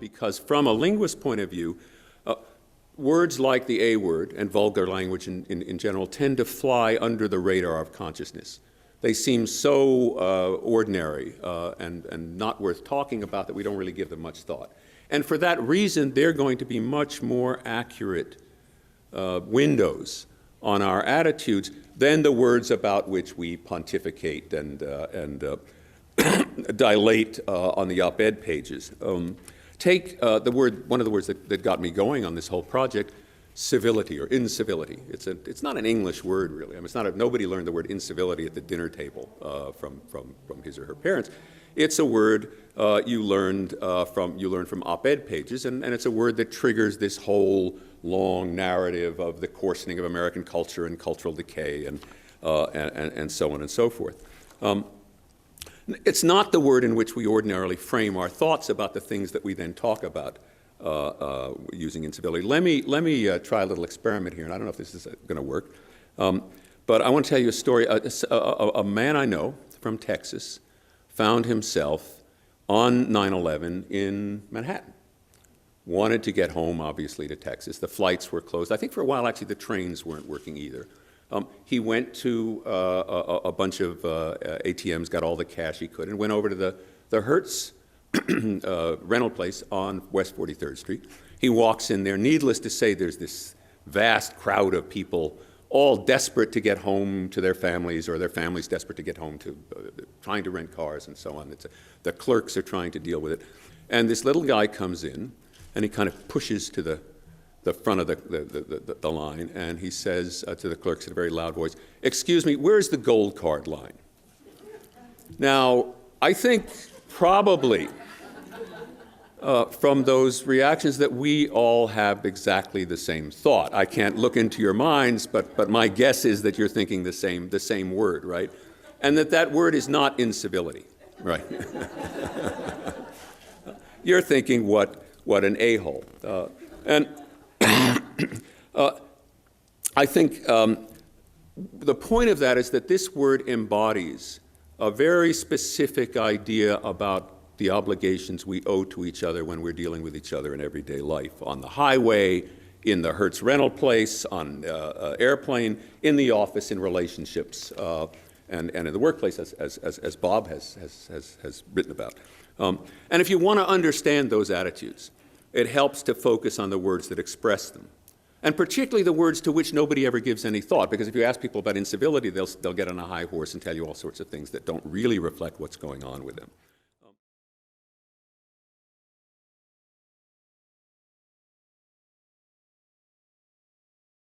because from a linguist point of view, words like the A word and vulgar language in general tend to fly under the radar of consciousness. They seem so ordinary and not worth talking about that we don't really give them much thought. And for that reason, they're going to be much more accurate windows on our attitudes than the words about which we pontificate and dilate on the op-ed pages. Take the word, one of the words that got me going on this whole project, civility or incivility. It's not an English word, really. I mean, it's not nobody learned the word incivility at the dinner table from his or her parents. It's a word you learned from op-ed pages, and it's a word that triggers this whole long narrative of the coarsening of American culture and cultural decay and so on and so forth. It's not the word in which we ordinarily frame our thoughts about the things that we then talk about using incivility. Let me try a little experiment here, and I don't know if this is going to work, but I want to tell you a story. A man I know from Texas found himself on 9/11 in Manhattan. Wanted to get home, obviously, to Texas. The flights were closed. I think for a while, actually, the trains weren't working either. He went to a bunch of ATMs, got all the cash he could, and went over to the Hertz rental place on West 43rd Street. He walks in there. Needless to say, there's this vast crowd of people, all desperate to get home to their families, or their families desperate to get home to, trying to rent cars and so on. The clerks are trying to deal with it. And this little guy comes in, and he kind of pushes to the front of the line, and he says to the clerks in a very loud voice, "Excuse me, where's the gold card line?" Now, I think probably from those reactions that we all have exactly the same thought. I can't look into your minds, but my guess is that you're thinking the same word, right? And that word is not incivility, right? You're thinking what an a-hole. And I think the point of that is that this word embodies a very specific idea about the obligations we owe to each other when we're dealing with each other in everyday life, on the highway, in the Hertz rental place, on airplane, in the office, in relationships, and in the workplace, as Bob has written about. And if you want to understand those attitudes, it helps to focus on the words that express them, and particularly the words to which nobody ever gives any thought, because if you ask people about incivility, they'll get on a high horse and tell you all sorts of things that don't really reflect what's going on with them.